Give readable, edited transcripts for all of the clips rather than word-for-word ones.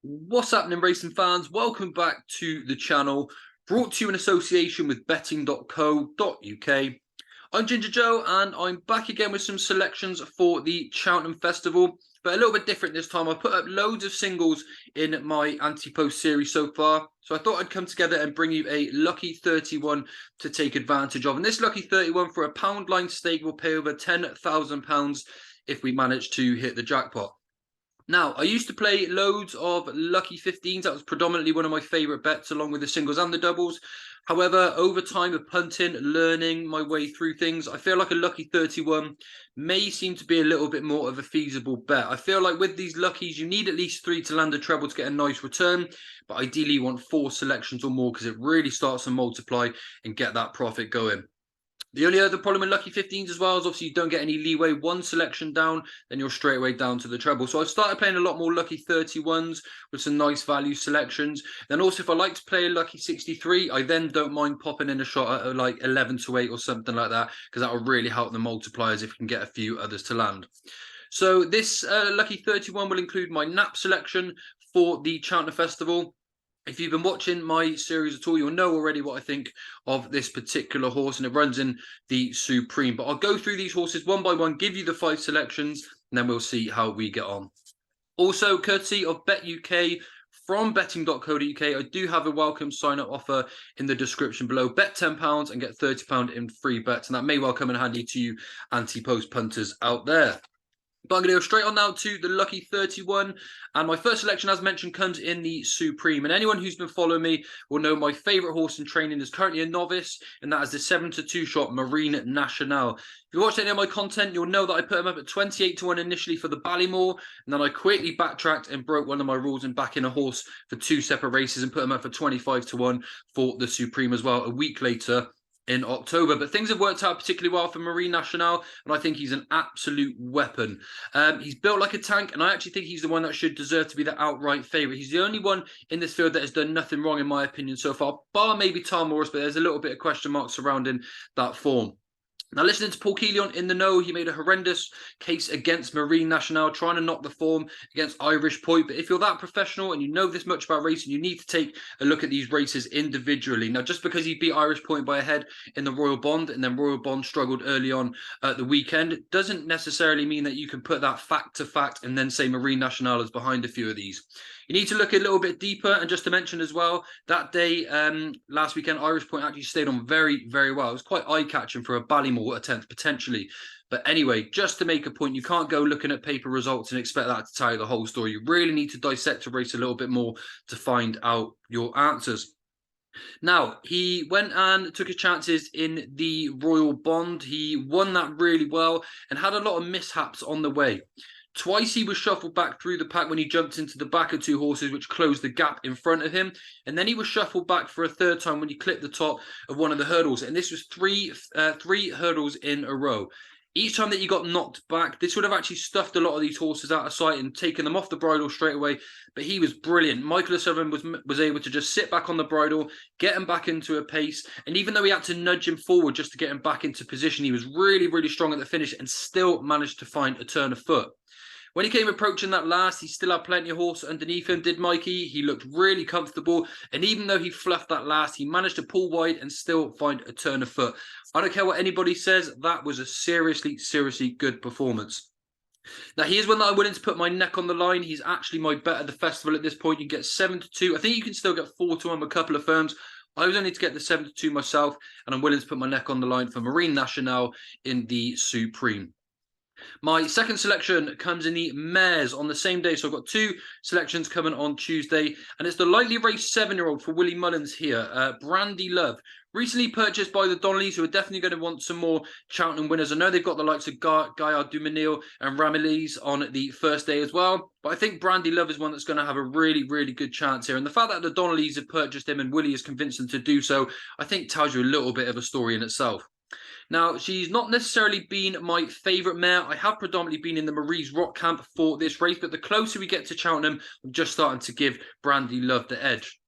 What's happening, racing fans? Welcome back to the channel, brought to you in association with betting.co.uk. I'm Ginger Joe, and I'm back again with some selections for the Cheltenham Festival, but a little bit different this time. I've put up loads of singles in my Ante Post series so far, so I thought I'd come together and bring you a lucky 31 to take advantage of. And this lucky 31 for a pound line stake will pay over £10,000 if we manage to hit the jackpot. Now, I used to play loads of lucky 15s. That was predominantly one of my favourite bets, along with the singles and the doubles. However, over time of punting, learning my way through things, I feel like a lucky 31 may seem to be a little bit more of a feasible bet. I feel like with these luckies, you need at least 3 to land a treble to get a nice return. But ideally, you want 4 selections or more because it really starts to multiply and get that profit going. The only other problem with lucky 15s as well is obviously you don't get any leeway. One selection down, then you're straight away down to the treble. So I've started playing a lot more lucky 31s with some nice value selections. Then also if I like to play a lucky 63, I then don't mind popping in a shot at like 11 to 8 or something like that, because that will really help the multipliers if you can get a few others to land. So this lucky 31 will include my nap selection for the Cheltenham Festival. If you've been watching my series at all, you'll know already what I think of this particular horse, and it runs in the Supreme. But I'll go through these horses one by one, give you the 5 selections, and then we'll see how we get on. Also, courtesy of BetUK from betting.co.uk, I do have a welcome sign-up offer in the description below. Bet £10 and get £30 in free bets, and that may well come in handy to you anti-post punters out there. But I'm going to go straight on now to the lucky 31. And my first selection, as mentioned, comes in the Supreme. And anyone who's been following me will know my favourite horse in training is currently a novice, and that is the 7 to 2 shot Marine Nationale. If you watched any of my content, you'll know that I put him up at 28 to 1 initially for the Ballymore, and then I quickly backtracked and broke one of my rules and back in a horse for 2 separate races and put him up for 25 to 1 for the Supreme as well a week later in October. But things have worked out particularly well for Marine Nationale, and I think he's an absolute weapon. He's built like a tank, and I actually think he's the one that should deserve to be the outright favourite. He's the only one in this field that has done nothing wrong, in my opinion, so far, bar maybe Tom Morris, but there's a little bit of question mark surrounding that form. Now, listening to Paul Keelion in the know, he made a horrendous case against Marine Nationale, trying to knock the form against Irish Point. But if you're that professional and you know this much about racing, you need to take a look at these races individually. Now, just because he beat Irish Point by a head in the Royal Bond, and then Royal Bond struggled early on at the weekend, doesn't necessarily mean that you can put that fact to fact and then say Marine Nationale is behind a few of these. You need to look a little bit deeper, and just to mention as well, that day, last weekend, Irish Point actually stayed on very, very well. It was quite eye-catching for a Ballymore attempt, potentially. But anyway, just to make a point, you can't go looking at paper results and expect that to tell you the whole story. You really need to dissect a race a little bit more to find out your answers. Now, he went and took his chances in the Royal Bond. He won that really well and had a lot of mishaps on the way. Twice he was shuffled back through the pack when he jumped into the back of 2 horses, which closed the gap in front of him. And then he was shuffled back for a 3rd time when he clipped the top of one of the hurdles. And this was three hurdles in a row. Each time that he got knocked back, this would have actually stuffed a lot of these horses out of sight and taken them off the bridle straight away. But he was brilliant. Michael O'Sullivan was able to just sit back on the bridle, get him back into a pace. And even though he had to nudge him forward just to get him back into position, he was really, really strong at the finish and still managed to find a turn of foot. When he came approaching that last, he still had plenty of horse underneath him, did Mikey. He looked really comfortable. And even though he fluffed that last, he managed to pull wide and still find a turn of foot. I don't care what anybody says. That was a seriously, seriously good performance. Now, here's one that I'm willing to put my neck on the line. He's actually my bet at the festival at this point. You get 7 to 2. I think you can still get 4 to 1 with a couple of firms. I was only to get the 7 to 2 myself, and I'm willing to put my neck on the line for Marine Nationale in the Supreme. My second selection comes in the mares on the same day. So I've got 2 selections coming on Tuesday. And it's the lightly raced 7-year-old for Willie Mullins here, Brandy Love. Recently purchased by the Donnellys, who are definitely going to want some more Cheltenham winners. I know they've got the likes of Gaillard Duminil and Ramillies on the first day as well. But I think Brandy Love is one that's going to have a really, really good chance here. And the fact that the Donnellys have purchased him and Willie has convinced them to do so, I think tells you a little bit of a story in itself. Now, she's not necessarily been my favourite mare. I have predominantly been in the Marie's Rock camp for this race, but the closer we get to Cheltenham, I'm just starting to give Brandy Love the edge.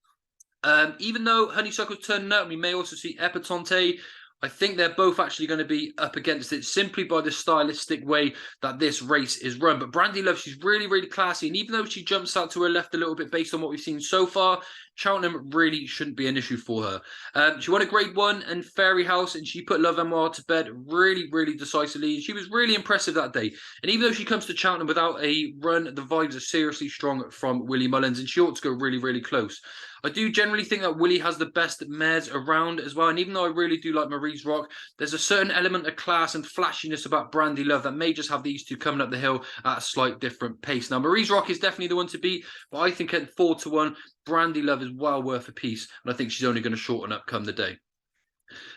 Even though Honeysuckle's turning up, we may also see Epatante. I think they're both actually going to be up against it simply by the stylistic way that this race is run. But Brandy Love, she's really, really classy. And even though she jumps out to her left a little bit based on what we've seen so far, Cheltenham really shouldn't be an issue for her. She won a Grade 1 and Fairy House, and she put Love Amour to bed really, really decisively. She was really impressive that day. And even though she comes to Cheltenham without a run, the vibes are seriously strong from Willie Mullins, and she ought to go really, really close. I do generally think that Willie has the best mares around as well. And even though I really do like Marie's Rock, there's a certain element of class and flashiness about Brandy Love that may just have these two coming up the hill at a slight different pace. Now, Marie's Rock is definitely the one to beat, but I think at 4-1, Brandy Love is well worth a piece. And I think she's only going to shorten up come the day.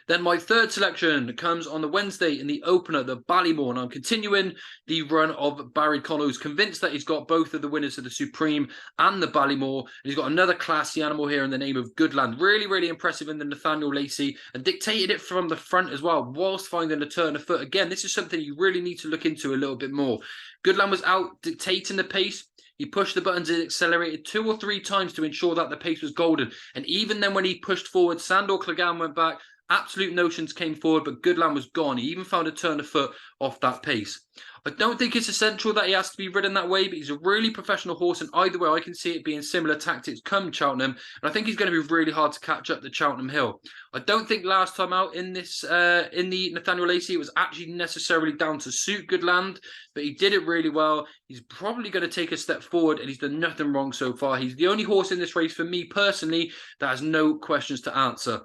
Then my third selection comes on the Wednesday in the opener, the Ballymore. And I'm continuing the run of Barry Connell, who's convinced that he's got both of the winners of the Supreme and the Ballymore. And he's got another classy animal here in the name of Goodland. Really, really impressive in the Nathaniel Lacey and dictated it from the front as well, whilst finding a turn of foot. Again, this is something you really need to look into a little bit more. Goodland was out dictating the pace. He pushed the buttons and accelerated 2 or 3 times to ensure that the pace was golden. And even then when he pushed forward, Sandor Clegane went back. Absolute Notions came forward, but Goodland was gone. He even found a turn of foot off that pace. I don't think it's essential that he has to be ridden that way, but he's a really professional horse, and either way, I can see it being similar tactics come Cheltenham, and I think he's going to be really hard to catch up the Cheltenham Hill. I don't think last time out in this in the Nathaniel Lacey, it was actually necessarily down to suit Goodland, but he did it really well. He's probably going to take a step forward, and he's done nothing wrong so far. He's the only horse in this race, for me personally, that has no questions to answer.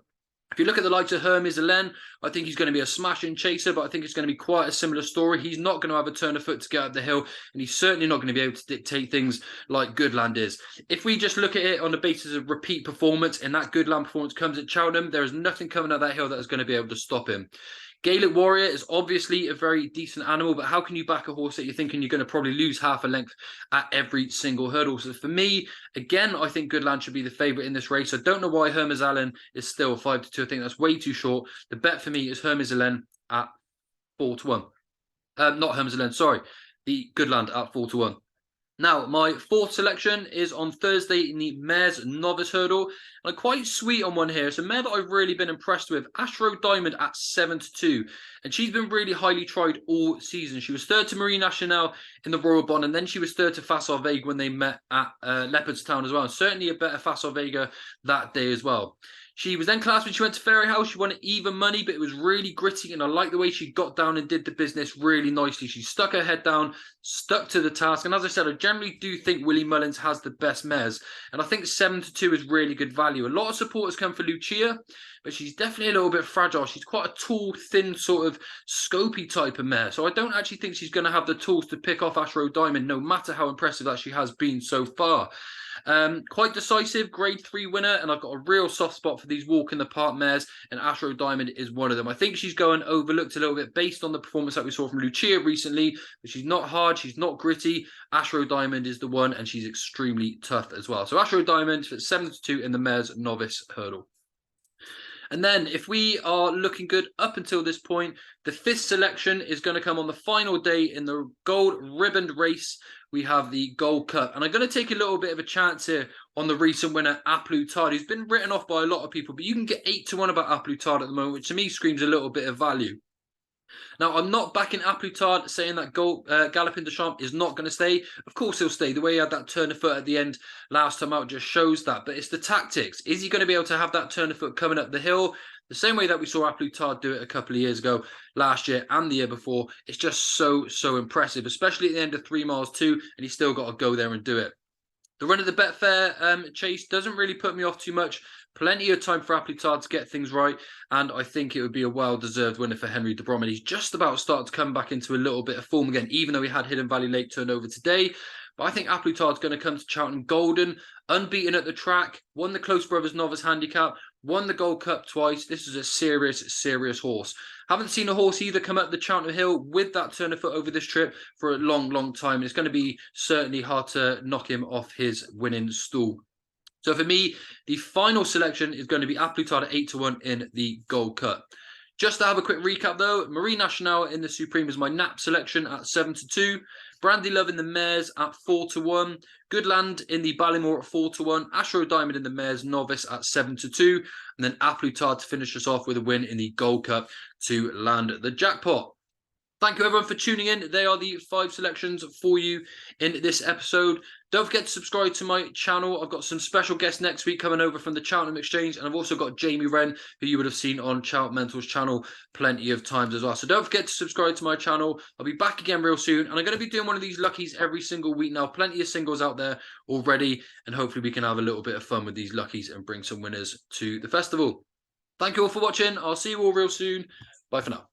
If you look at the likes of Hermes Hélène, I think he's going to be a smashing chaser, but I think it's going to be quite a similar story. He's not going to have a turn of foot to get up the hill, and he's certainly not going to be able to dictate things like Goodland is. If we just look at it on the basis of repeat performance, and that Goodland performance comes at Cheltenham, there is nothing coming up that hill that is going to be able to stop him. Gaelic Warrior is obviously a very decent animal, but how can you back a horse that you're thinking you're going to probably lose half a length at every single hurdle? So for me, again, I think Goodland should be the favourite in this race. I don't know why Hermes Hélène is still 5-2. I think that's way too short. The bet for me is Hermes Hélène at 4-1. Not Hermes Hélène, sorry. The Goodland at 4-1. Now, my fourth selection is on Thursday in the Mares Novice Hurdle. And I'm quite sweet on one here. It's a mare that I've really been impressed with. Astro Diamond at 7-2. And she's been really highly tried all season. She was third to Marie Nationale in the Royal Bond. And then she was third to Facile Vega when they met at Leopardstown as well. And certainly a better Facile Vega that day as well. She was then classed when she went to Fairy House. She won even money, but it was really gritty, and I like the way she got down and did the business really nicely. She stuck her head down, stuck to the task, and as I said, I generally do think Willie Mullins has the best mares, and I think 7-2 is really good value. A lot of supporters come for Lucia, but she's definitely a little bit fragile. She's quite a tall, thin, sort of scopy type of mare, so I don't actually think she's going to have the tools to pick off Astro Diamond, no matter how impressive that she has been so far. Quite decisive, Grade 3 winner, and I've got a real soft spot for these walk in the park mares, and Astro Diamond is one of them. I think she's going overlooked a little bit based on the performance that we saw from Lucia recently, but she's not hard, she's not gritty. Astro Diamond is the one, and she's extremely tough as well. So Astro Diamond for 7-2 in the Mares Novice Hurdle. And then if we are looking good up until this point, the fifth selection is going to come on the final day in the gold ribboned race. We have the Gold Cup. And I'm going to take a little bit of a chance here on the recent winner, A Plus Tard, who's been written off by a lot of people. But you can get 8-1 about A Plus Tard at the moment, which to me screams a little bit of value. Now, I'm not backing A Plus Tard saying that Galloping de Champs is not going to stay. Of course he'll stay. The way he had that turn of foot at the end last time out just shows that. But it's the tactics. Is he going to be able to have that turn of foot coming up the hill? The same way that we saw A Plus Tard do it a couple of years ago, last year and the year before. It's just so impressive, especially at the end of 3 miles too, and he's still got to go there and do it. The run of the Betfair chase doesn't really put me off too much. Plenty of time for A Plus Tard to get things right, and I think it would be a well-deserved winner for Henry de Bromhead. He's just about started to come back into a little bit of form again, even though he had Hidden Valley Lake turned over today. But I think A Plus Tard's going to come to Cheltenham golden, unbeaten at the track, won the Close Brothers Novice Handicap, won the Gold Cup twice. This is a serious horse. Haven't seen a horse either come up the Cheltenham Hill with that turn of foot over this trip for a long time. It's going to be certainly hard to knock him off his winning stool. So for me, the final selection is going to be A Plus Tard at 8-1 in the Gold Cup. Just to have a quick recap though, Marie Nationale in the Supreme is my nap selection at 7-2. Brandy Love in the mares at 4-1. Goodland in the Ballymore at 4-1. Ashrow Diamond in the mares novice at 7-2. And then Aplutard to finish us off with a win in the Gold Cup to land the jackpot. Thank you everyone for tuning in. They are the 5 selections for you in this episode. Don't forget to subscribe to my channel. I've got some special guests next week coming over from the Cheltenham Exchange, and I've also got Jamie Wren, who you would have seen on Cheltenham Mental's channel plenty of times as well. So don't forget to subscribe to my channel. I'll be back again real soon, and I'm going to be doing one of these luckies every single week now. Plenty of singles out there already, and hopefully we can have a little bit of fun with these luckies and bring some winners to the festival. Thank you all for watching. I'll see you all real soon. Bye for now.